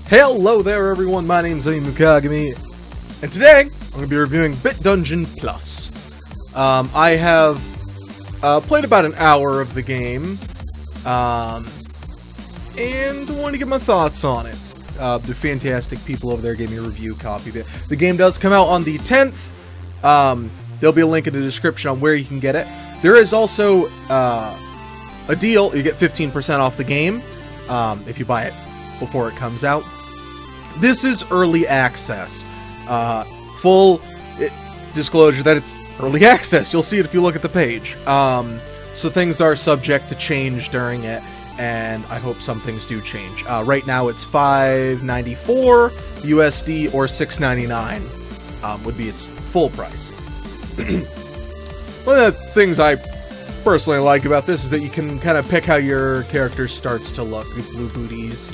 Hello there everyone, my name's Ayumu Kagami, and today I'm going to be reviewing Bit Dungeon Plus. I have played about an hour of the game, and want to get my thoughts on it. The fantastic people over there gave me a review copy of it. The game does come out on the 10th. There'll be a link in the description on where you can get it. There is also a deal. You get 15% off the game if you buy it before it comes out. This is early access. Full disclosure that it's early access. You'll see it if you look at the page. So things are subject to change during it, and I hope some things do change. Right now it's $5.94 USD or $6.99 would be its full price. One of the things I personally like about this is that you can kind of pick how your character starts to look. The blue booties,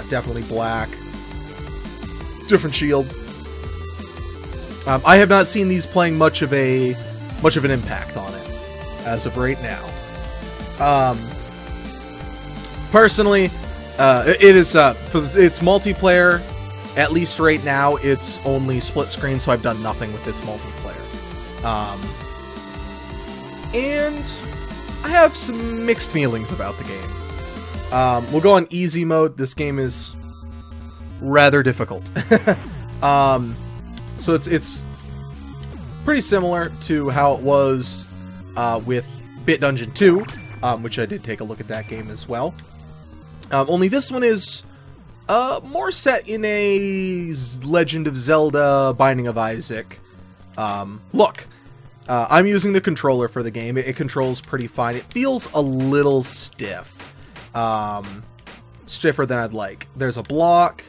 definitely black, different shield. I have not seen these playing much of an impact on it as of right now. Personally, it is it's multiplayer. At least right now, it's only split screen, so I've done nothing with its multiplayer. And I have some mixed feelings about the game. We'll go on easy mode. This game is rather difficult. So it's pretty similar to how it was with Bit Dungeon 2, which I did take a look at that game as well. Only this one is more set in a Legend of Zelda Binding of Isaac look. I'm using the controller for the game. It controls pretty fine. It feels a little stiff. Stiffer than I'd like. There's a block.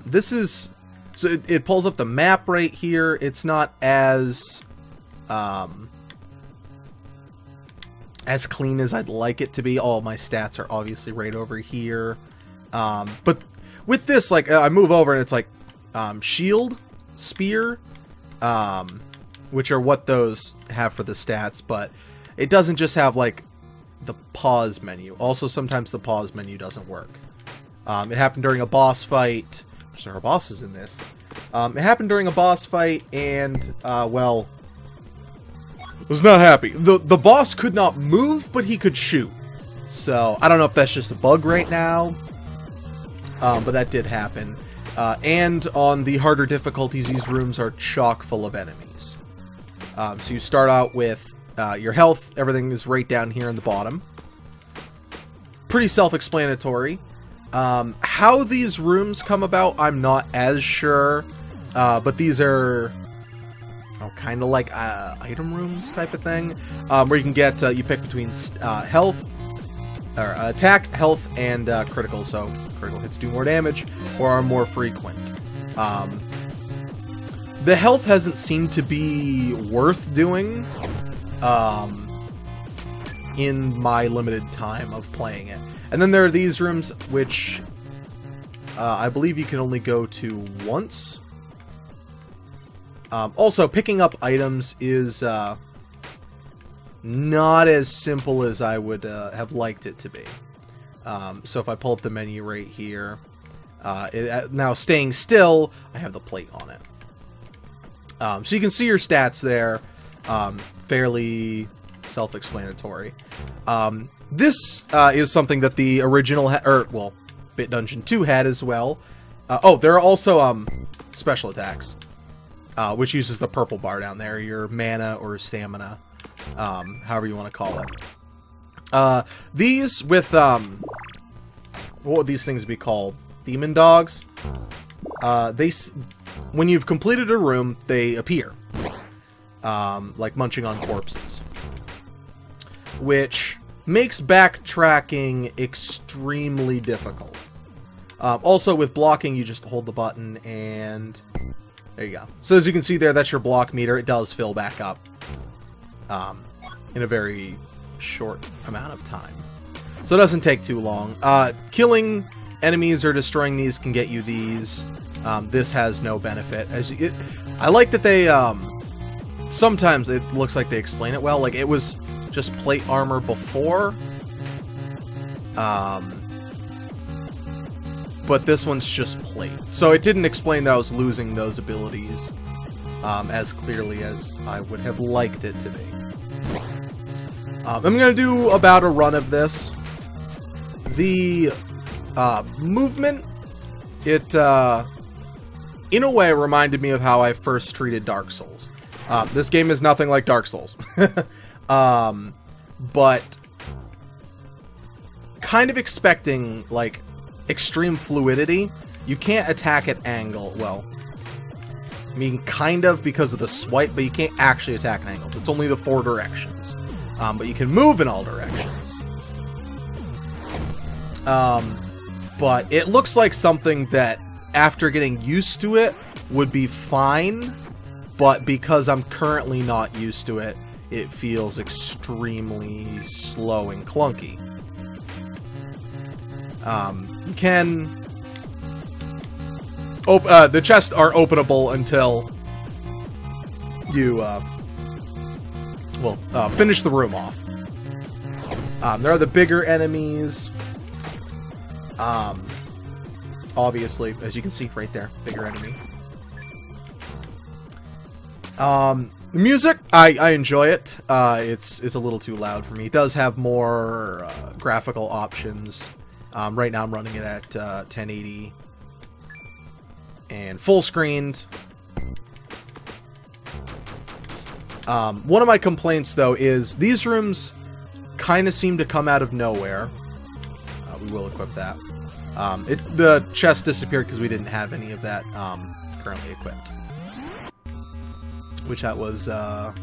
This is... So it pulls up the map right here. It's not as clean as I'd like it to be. All my stats are obviously right over here. But with this, like, I move over and it's like shield, spear, which are what those have for the stats, but it doesn't just have, like, the pause menu. Also, sometimes the pause menu doesn't work. It happened during a boss fight. There are bosses in this. It happened during a boss fight, and, well, was not happy. The boss could not move, but he could shoot. So, I don't know if that's just a bug right now, but that did happen. And on the harder difficulties, these rooms are chock full of enemies. So you start out with your health. Everything is right down here in the bottom. Pretty self-explanatory. How these rooms come about, I'm not as sure. But these are kind of like item rooms type of thing, where you can get you pick between health or attack, health, and critical. So critical hits do more damage or are more frequent. The health hasn't seemed to be worth doing in my limited time of playing it. And then there are these rooms, which I believe you can only go to once. Also, picking up items is not as simple as I would have liked it to be. So if I pull up the menu right here, now staying still, I have the plate on it. So you can see your stats there, fairly self-explanatory. This is something that the original, well, Bit Dungeon 2 had as well. Oh, there are also special attacks, which uses the purple bar down there, your mana or stamina, however you want to call it. These with, what would these things be called? Demon dogs? When you've completed a room, they appear, like munching on corpses, which makes backtracking extremely difficult. Also, with blocking, you just hold the button, and there you go. So as you can see there, that's your block meter. It does fill back up in a very short amount of time. So it doesn't take too long. Killing enemies or destroying these can get you these. This has no benefit. I like that they... sometimes it looks like they explain it well. Like, it was just plate armor before. but this one's just plate. So it didn't explain that I was losing those abilities as clearly as I would have liked it to be. I'm going to do about a run of this. The movement, it in a way reminded me of how I first treated Dark Souls. This game is nothing like Dark Souls. But kind of expecting like extreme fluidity. You can't attack at angle. Well, I mean, kind of because of the swipe, but you can't actually attack at angles. It's only the 4 directions. But you can move in all directions. But it looks like something that, after getting used to it, would be fine. But because I'm currently not used to it, it feels extremely slow and clunky. You can... the chests are openable until you, finish the room off. There are the bigger enemies. Obviously, as you can see right there, bigger enemy. Music, I enjoy it. It's a little too loud for me. It does have more graphical options. Right now I'm running it at 1080 and full screened. One of my complaints though is these rooms kind of seem to come out of nowhere. We will equip that. The chest disappeared because we didn't have any of that currently equipped. Which that was, I'm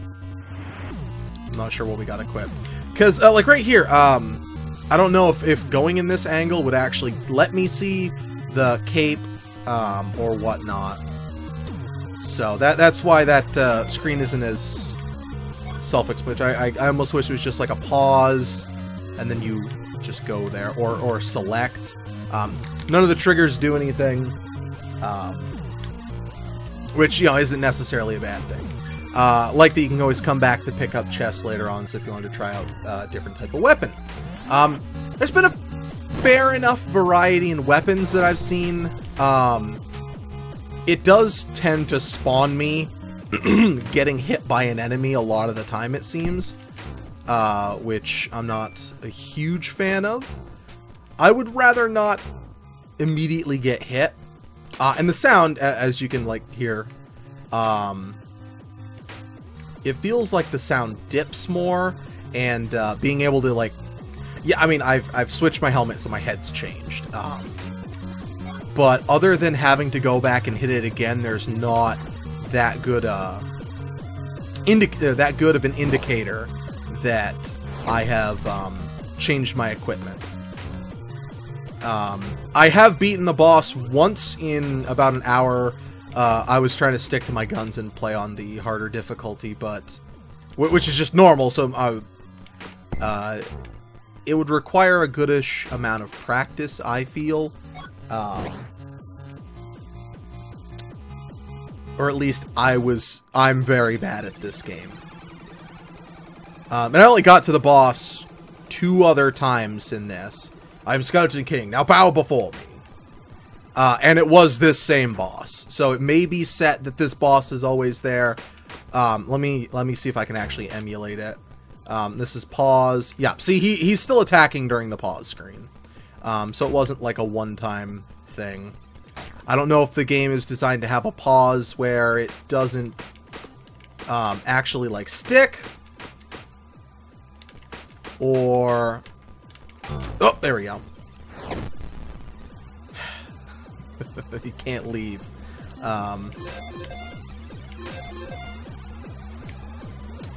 not sure what we got equipped. Because, like right here, I don't know if going in this angle would actually let me see the cape or whatnot. So that's why that screen isn't as self-explanatory. I almost wish it was just like a pause, and then you just go there, or select. None of the triggers do anything, which, you know, isn't necessarily a bad thing. Like that you can always come back to pick up chests later on, so if you want to try out a different type of weapon. There's been a fair enough variety in weapons that I've seen. It does tend to spawn me getting hit by an enemy a lot of the time, it seems, which I'm not a huge fan of. I would rather not immediately get hit. And the sound, as you can like hear, it feels like the sound dips more, and being able to like, yeah, I mean, I've switched my helmet, so my head's changed. But other than having to go back and hit it again, there's not that good that good of an indicator that I have changed my equipment. I have beaten the boss once in about an hour. I was trying to stick to my guns and play on the harder difficulty, but which is just normal. So it would require a goodish amount of practice, I feel, or at least I'm very bad at this game. And I only got to the boss 2 other times in this. I'm Skeleton King, now bow before me. And it was this same boss. So it may be set that this boss is always there. Let me see if I can actually emulate it. This is pause. Yeah, see, he's still attacking during the pause screen. So it wasn't like a one-time thing. I don't know if the game is designed to have a pause where it doesn't actually like stick. Or... oh, there we go. You can't leave.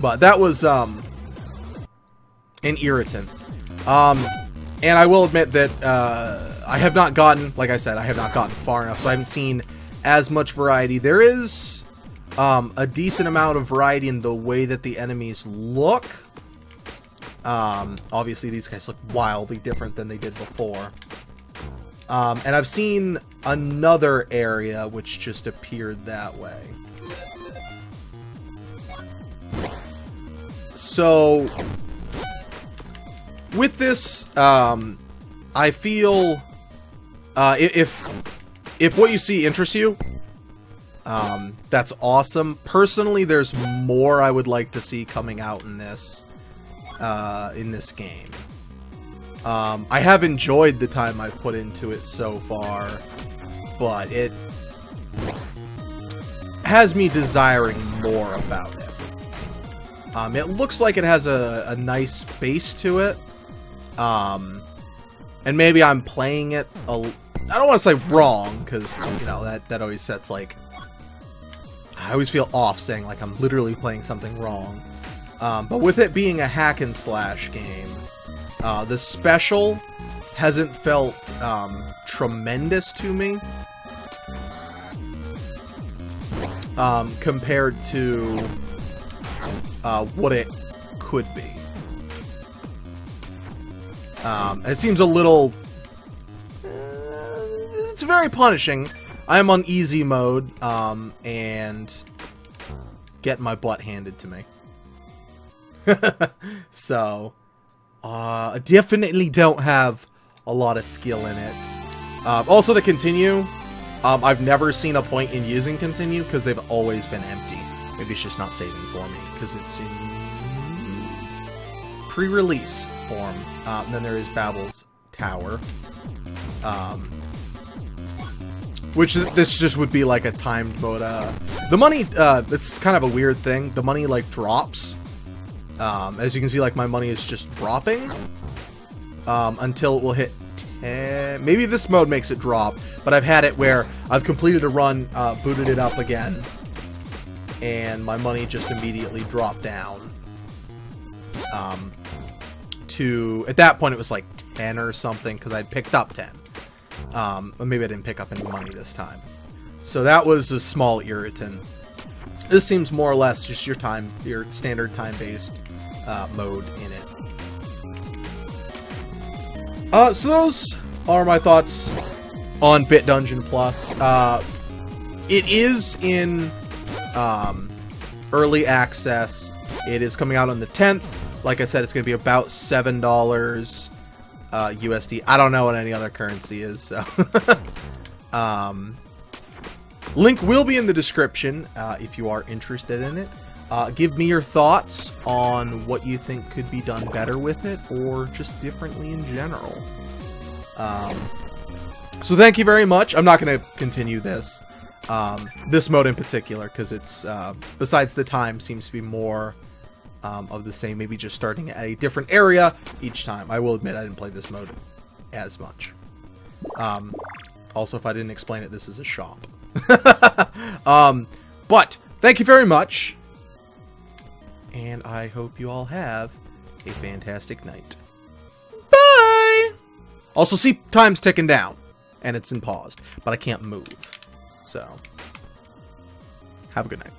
But that was an irritant. And I will admit that I have not gotten, like I said, I have not gotten far enough, so I haven't seen as much variety. There is a decent amount of variety in the way that the enemies look. Obviously these guys look wildly different than they did before. And I've seen another area which just appeared that way. So, with this, I feel If what you see interests you, that's awesome. Personally, there's more I would like to see coming out in this game. I have enjoyed the time I've put into it so far, but it has me desiring more about it. It looks like it has a nice base to it, and maybe I'm playing it I don't want to say wrong, because, you know, that always sets, like, I always feel off saying, like, I'm literally playing something wrong. But with it being a hack and slash game, the special hasn't felt tremendous to me compared to what it could be. It seems a little... it's very punishing. I am on easy mode, and get my butt handed to me. So, I definitely don't have a lot of skill in it. Also, the continue, I've never seen a point in using continue, because they've always been empty. Maybe it's just not saving for me, because it's in pre-release form. And then there is Babel's Tower. Which this just would be like a timed mode. The money, it's kind of a weird thing. The money, like, drops. As you can see, like, my money is just dropping. Until it will hit 10. Maybe this mode makes it drop. But I've had it where I've completed a run, booted it up again. And my money just immediately dropped down. At that point, it was like 10 or something, because I'd picked up 10. But maybe I didn't pick up any money this time. So that was a small irritant. This seems more or less just your standard time-based mode in it. So those are my thoughts on Bit Dungeon Plus. It is in early access. It is coming out on the 10th. Like I said, it's going to be about $7 USD. I don't know what any other currency is, so. Link will be in the description if you are interested in it. Give me your thoughts on what you think could be done better with it, or just differently in general. So thank you very much. I'm not going to continue this mode in particular, because it's, besides the time, seems to be more of the same, maybe just starting at a different area each time. I will admit I didn't play this mode as much. Also, if I didn't explain it, this is a shop. But thank you very much, and I hope you all have a fantastic night. Bye! Also, see, time's ticking down, and it's in paused, but I can't move, so have a good night.